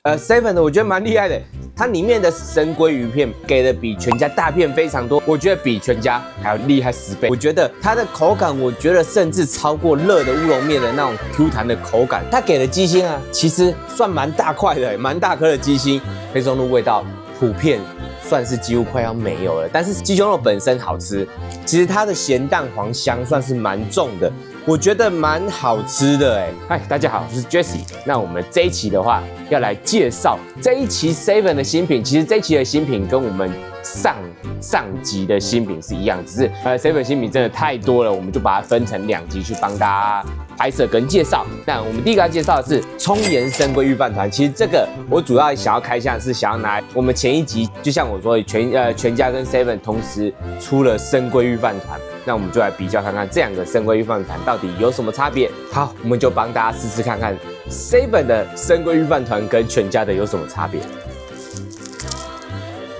，7的我覺得蠻厲害的，它裡面的生鮭魚片給的比全家大片非常多，我覺得比全家還要厲害10倍。我覺得它的口感，我覺得甚至超過熱的烏龍麵的那種 Q 彈的口感。它給的雞心啊，其實算蠻大塊的，蠻大顆的雞心，黑松露味道普遍算是幾乎快要沒有了。但是雞胸肉本身好吃，其實它的鹹蛋黃香算是蠻重的。我覺得蠻好吃的哎！嗨，大家好，我是 Jesse。那我們這一期的话，要來介紹這一期 7的新品。其實這一期的新品跟我們上集的新品是一樣，只是7新品真的太多了，我们就把它分成2集去幫大家拍攝跟介紹。那我們第一個要介紹的是蔥鹽生鮭御飯糰。其實這個我主要想要開箱是想要拿來我們前一集，就像我說全家跟7同時出了生鮭御飯糰。那我們就來比較看看這2個生鮭御飯糰到底有什麼差別。好，我們就幫大家試看看7的生鮭御飯糰跟全家的有什麼差別。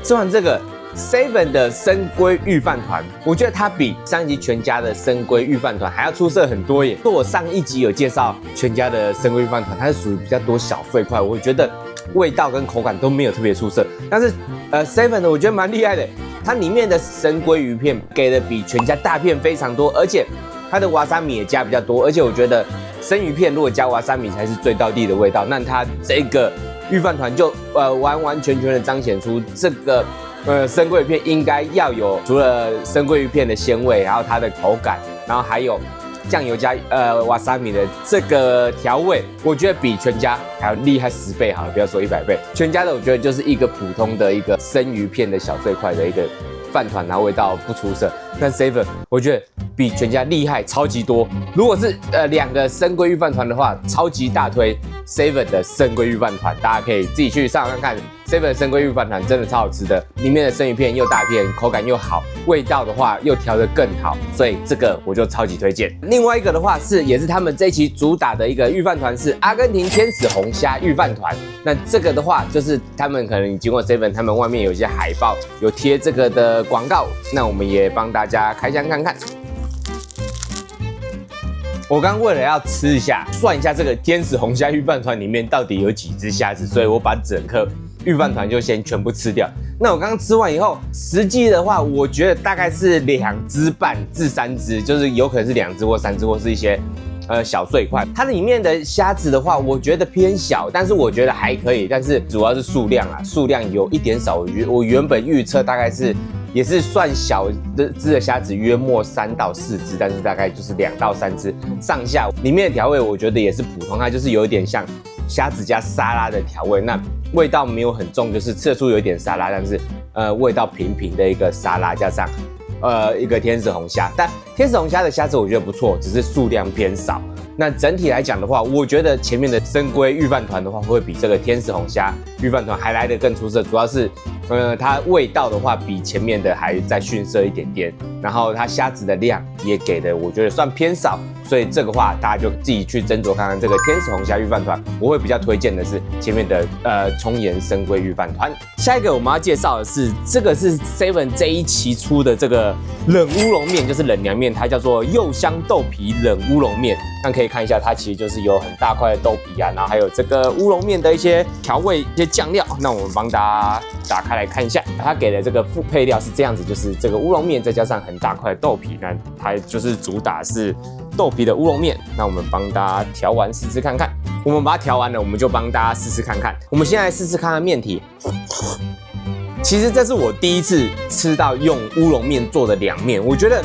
吃完這個7的生鮭御飯糰，我覺得它比上一集全家的生鮭御飯糰還要出色很多耶。我上一集有介紹全家的生鮭御飯糰，它是屬於比較多小碎塊，我覺得味道跟口感都沒有特別出色。但是7的我覺得蠻厲害的。它裡面的生鮭魚片給的比全家大片非常多，而且它的瓦薩米也加比較多，而且我覺得生魚片如果加瓦薩米才是最道地的味道，那它這個御飯糰就完完全全的彰顯出這個生鮭魚片應該要有除了生鮭魚片的鮮味，然後它的口感，然後還有醬油加瓦薩米的這個調味，我覺得比全家還要厲害10倍好了，不要說100倍。全家的我覺得就是一個普通的一個生魚片的小碎塊的一個飯糰，然後味道不出色。但7我覺得比全家厲害超級多。如果是2個生鮭御飯糰的話，超級大推7的生鮭御飯糰，大家可以自己去上網看看。7的生鮭御飯糰真的超好吃的，裡面的生魚片又大片，口感又好，味道的話又調得更好，所以這個我就超級推薦。另外一個的話也是他們這一期主打的一個御飯糰是阿根廷天使紅蝦御飯糰。那這個的話就是他們可能經過7，他們外面有一些海報有貼這個的廣告，那我們也幫大家開箱看看。我剛為了要吃一下，算一下這個天使紅蝦御飯糰裡面到底有幾隻蝦子，所以我把整顆御飯糰就先全部吃掉。那我剛剛吃完以後，實際的話，我覺得大概是2隻半至3隻，就是有可能是2隻或3隻，或是一些小碎塊。它裡面的蝦子的話，我覺得偏小，但是我覺得還可以。但是主要是数量啊，數量有一點少。我原本預測大概是也是算小的隻的蝦子，約莫3到4隻，但是大概就是2到3隻上下。裡面的調味我覺得也是普通，它就是有一點像蝦子加沙拉的調味，那味道沒有很重，就是吃得出有一點沙拉，但是味道平平的一個沙拉，加上一個天使紅蝦。但天使紅蝦的蝦子我覺得不錯，只是數量偏少。那整體來講的話，我覺得前面的生鮭御飯糰的話，會比這個天使紅蝦御飯糰還來得更出色。主要是它味道的話，比前面的還再遜色一點點。然後它蝦子的量也給的，我覺得算偏少。所以這個話，大家就自己去斟酌看看。這個天使紅蝦御飯糰，我會比較推薦的是前面的蔥鹽生鮭御飯糰。下一個我們要介紹的是，這個是7這一期出的這個冷烏龍麵，就是冷涼麵，它叫做柚香豆皮冷烏龍麵。那可以看一下，它其實就是有很大塊的豆皮啊，然後還有這個烏龍麵的一些調味、一些醬料。那我們幫大家打開來看一下，它給的這個副配料是這樣子，就是這個烏龍麵再加上很大塊的豆皮，那它就是主打是豆皮的烏龍麵。那我們幫大家調完試試看看。我們把它調完了，我们就幫大家試試看看。我們先來試試看看麵體。其實這是我第一次吃到用烏龍麵做的涼麵，我覺得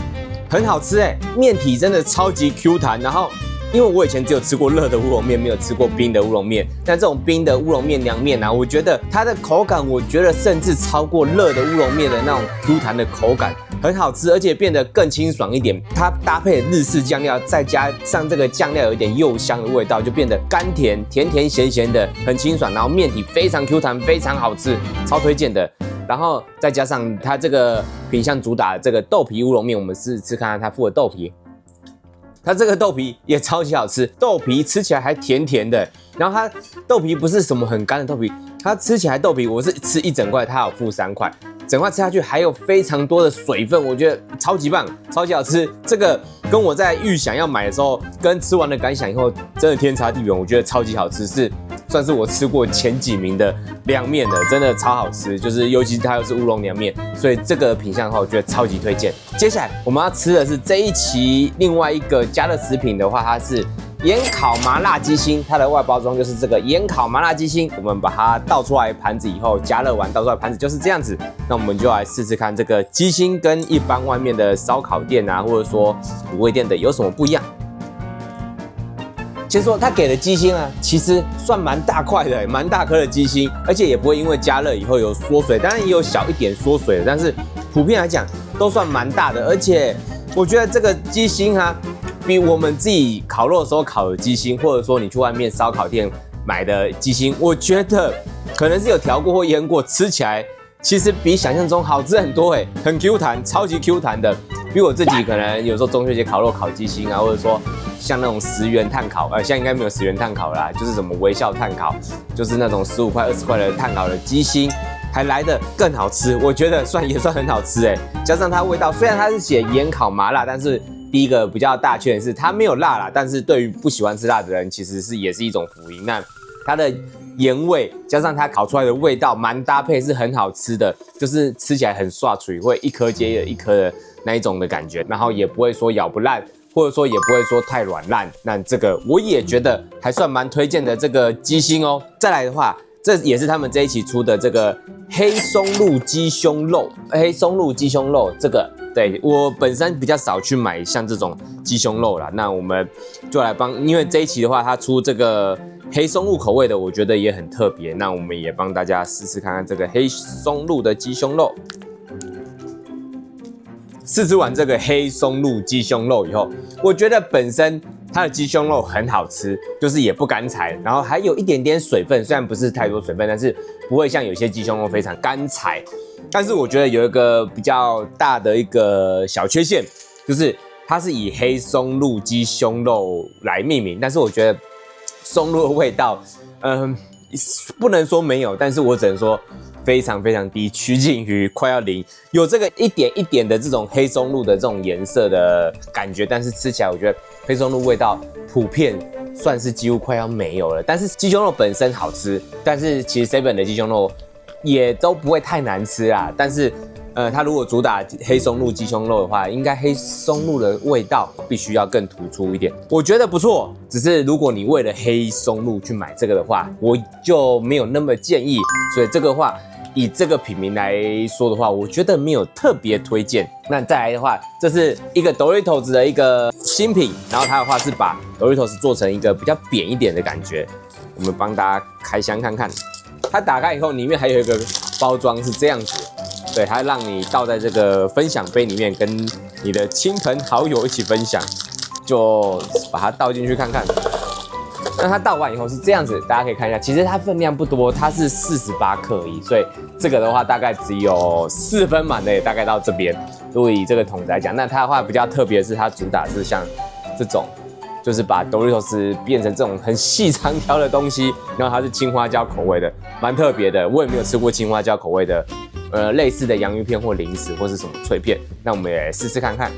很好吃哎，麵體真的超級 Q 彈。然後因為我以前只有吃過熱的烏龍麵，沒有吃過冰的烏龍麵。但這種冰的烏龍麵涼麵啊，我覺得它的口感，我覺得甚至超過熱的烏龍麵的那種 Q 彈的口感，很好吃，而且變得更清爽一點。它搭配日式醬料，再加上這個醬料有一點柚香的味道，就變得甘甜、甜甜鹹鹹的，很清爽。然後麵體非常 Q 彈，非常好吃，超推薦的。然後再加上它這個品項主打的這個豆皮烏龍麵，我們試吃看看它附的豆皮。它這個豆皮也超級好吃，豆皮吃起來還甜甜的。然後它豆皮不是什麼很乾的豆皮，它吃起來豆皮我是吃一整塊，它有附3塊，整塊吃下去還有非常多的水分，我覺得超級棒，超級好吃。這個跟我在預想要買的時候，跟吃完的感想以後真的天差地遠，我覺得超級好吃，是算是我吃過前幾名的涼麵了，真的超好吃，就是尤其它又是烏龍涼麵，所以這個品項的話，我覺得超級推薦。接下来我們要吃的是這一期另外一個家樂食品的話，它是鹽烤麻辣雞心，它的外包裝就是這個鹽烤麻辣雞心。我們把它倒出來盤子以後，加熱完倒出來盤子就是這樣子。那我們就來試試看这個雞心跟一般外面的燒烤店啊，或者說滷味店的有什麼不一樣。先說它給的雞心啊，其實算蠻大塊的，蠻大顆的雞心，而且也不會因為加熱以後有縮水，當然也有小一點縮水的，但是普遍來講都算蠻大的。而且我覺得這個雞心啊，比我們自己烤肉的時候烤的雞心，或者說你去外面燒烤店買的雞心，我覺得可能是有調過或醃過，吃起來其實比想象中好吃很多欸，很 Q 彈，超級 Q 彈的。比我自己可能有時候中秋節烤肉烤雞心啊，或者說像那種10元炭烤，現在應該沒有10元炭烤啦，就是什麼微笑炭烤，就是那種15塊、20塊的炭烤的雞心，還來得更好吃，我覺得也算很好吃欸。加上它味道，雖然它是寫鹽烤麻辣，但是第一個比較大缺點是它沒有辣啦，但是對於不喜歡吃辣的人，其實也是一種福音。那它的鹽味加上它烤出來的味道，蠻搭配，是很好吃的，就是吃起來很刷嘴，會一顆接着一顆的那一種的感覺，然後也不會說咬不爛，或者說也不會說太軟爛。那這個我也覺得還算蠻推薦的這個雞心哦。再來的話，這也是他們這一期出的這個黑松露雞胸肉，黑松露雞胸肉這個。對，我本身比較少去買像這種雞胸肉啦，那我們就來幫，因為這一期的話，它出這個黑松露口味的，我覺得也很特別，那我們也幫大家試試看看這個黑松露的雞胸肉。試吃完這個黑松露雞胸肉以後，我覺得本身它的雞胸肉很好吃，就是也不乾柴，然後還有一點點水分，雖然不是太多水分，但是不會像有些雞胸肉非常乾柴。但是我覺得有一個比較大的一個小缺陷，就是它是以黑松露雞胸肉來命名，但是我覺得松露的味道，不能說沒有，但是我只能說非常非常低，趨近於快要零，有這個一點一點的這種黑松露的這種顏色的感覺，但是吃起來我覺得黑松露味道普遍算是幾乎快要沒有了。但是雞胸肉本身好吃，但是其實 7-Eleven 的雞胸肉也都不會太難吃啦，但是，它如果主打黑松露雞胸肉的話，應該黑松露的味道必須要更突出一點，我覺得不錯。只是如果你為了黑松露去買這個的話，我就沒有那麼建議。所以這個的話，以這個品名來說的話，我覺得沒有特別推薦。那再來的話，這是一個 Doritos 的一個新品，然後它的話是把 Doritos 做成一個比較扁一點的感覺。我們幫大家開箱看看。它打開以後，裡面還有一個包裝是這樣子，對，它讓你倒在這個分享杯裡面，跟你的親朋好友一起分享，就把它倒進去看看。那它倒完以後是這樣子，大家可以看一下，其實它分量不多，它是48克而已，所以這個的話大概只有4分滿的，也大概到這邊。如果以這個桶子來講，那它的話比較特別的是，它主打是像這種。就是把 Doritos 變成這種很細長條的東西，然後它是青花椒口味的，蠻特別的。我也沒有吃過青花椒口味的，類似的洋芋片或零食或是什麼脆片。那我們也試試看看。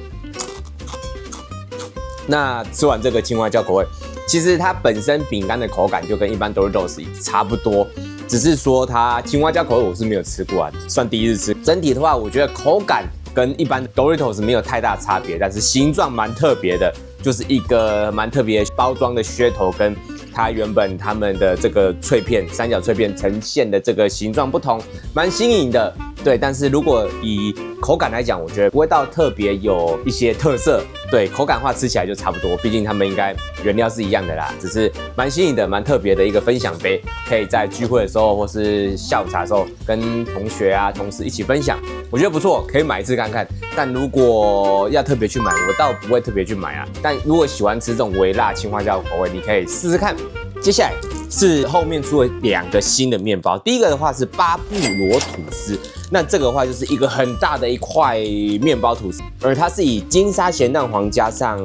那吃完這個青花椒口味，其實它本身餅乾的口感就跟一般 Doritos 差不多，只是說它青花椒口味我是沒有吃過啊，算第一次吃。整體的話，我覺得口感跟一般 Doritos 沒有太大差別，但是形狀蠻特別的。就是一個蠻特別包裝的噱頭，跟它原本他們的這個脆片三角脆片呈現的這個形狀不同，蠻新穎的。對，但是如果以口感來講，我覺得不會到特別有一些特色。對，口感的話吃起來就差不多，畢竟他們應該原料是一樣的啦，只是蠻新穎的、蠻特別的一個分享杯，可以在聚會的時候或是下午茶的時候跟同學啊、同事一起分享，我覺得不錯，可以買一次看看。但如果要特別去買，我倒不會特別去買啊。但如果喜歡吃這種微辣青花椒口味，你可以試試看。接下來是後面出了2個新的麵包，第一個的話是巴布羅吐司，那這個的話就是一個很大的一塊麵包吐司，而它是以金沙鹹蛋黃加上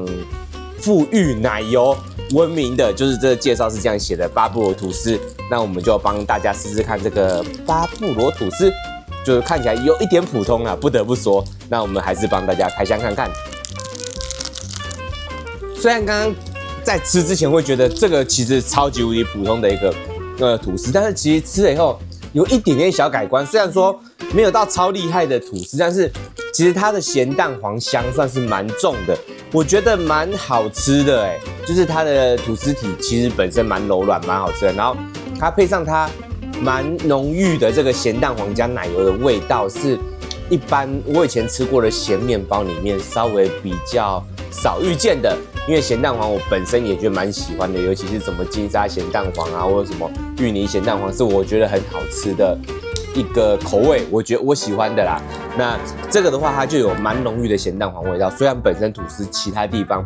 馥郁奶油聞名的，就是這個介紹是這樣寫的巴布羅吐司。那我們就幫大家試試看這個巴布羅吐司，就是看起來有一點普通啊，不得不說。那我們還是幫大家開箱看看。雖然剛剛在吃之前會覺得這個其實超級無敵普通的一個吐司，但是其實吃了以後有一點點小改觀，雖然說沒有到超厲害的吐司，但是其實它的鹹蛋黃香算是蠻重的，我覺得蠻好吃的哎，就是它的吐司體其實本身蠻柔軟，蠻好吃的，然後它配上它蠻濃郁的這個鹹蛋黃加奶油的味道，是一般我以前吃過的鹹麵包裡面稍微比較少遇見的。因為鹹蛋黃我本身也覺得蠻喜歡的，尤其是什麼金沙鹹蛋黃啊，或者什麼芋泥鹹蛋黃，是我覺得很好吃的一個口味，我覺得我喜歡的啦。那這個的話，它就有蠻濃郁的鹹蛋黃味道，雖然本身吐司其他地方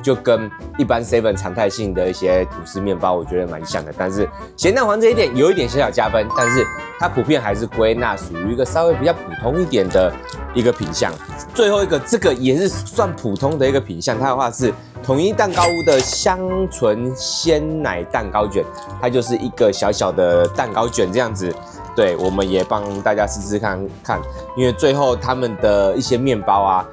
就跟一般 7 常態性的一些吐司麵包，我覺得蠻像的，但是鹹蛋黃這一點有一點小小加分，但是它普遍還是歸納屬於一個稍微比較普通一點的一個品項。最後一個，這個也是算普通的一個品項，它的話是統一蛋糕屋的香醇鮮奶蛋糕卷，它就是一個小小的蛋糕卷這樣子。對，我們也幫大家試試看，因為最後他們的一些麵包啊。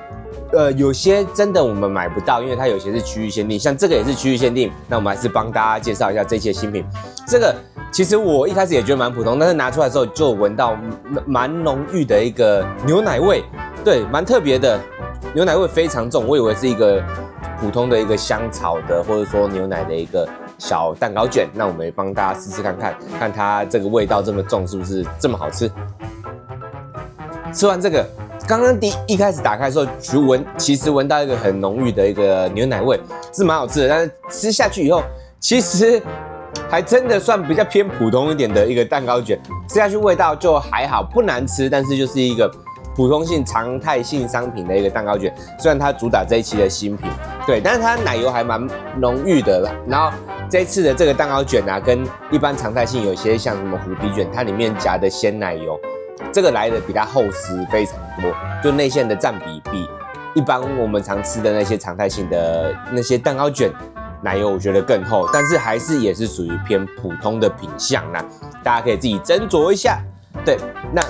有些真的我們買不到，因為它有些是區域限定，像這個也是區域限定。那我們還是幫大家介紹一下這些新品。這個其實我一開始也覺得蠻普通，但是拿出來之後就聞到蠻濃郁的一個牛奶味，對，蠻特別的，牛奶味非常重。我以為是一個普通的一個香草的，或者說牛奶的一個小蛋糕卷。那我們也幫大家試試看它這個味道這麼重是不是這麼好吃。吃完這個。剛剛一開始打開的時候，其實聞到一個很濃郁的一個牛奶味，是蠻好吃的。但是吃下去以後，其實還真的算比較偏普通一點的一個蛋糕卷，吃下去味道就還好，不難吃，但是就是一個普通性常態性商品的一個蛋糕卷。雖然它主打這一期的新品，對，但是它奶油還蠻濃郁的啦。然後這一次的這個蛋糕卷啊，跟一般常態性有些像什麼虎皮卷，它裡面夾的鮮奶油。這個來的比它厚實非常多，就內餡的佔比比一般我們常吃的那些常態性的那些蛋糕卷奶油我覺得更厚，但是還是也是屬於偏普通的品項啦，大家可以自己斟酌一下。對，那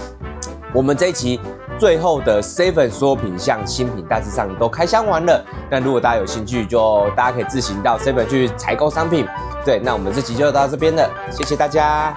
我們這一期最後的 7 所有品項新品大致上都開箱完了，那如果大家有興趣，就大家可以自行到 7 去採購商品。對，那我們這期就到這邊了，謝謝大家。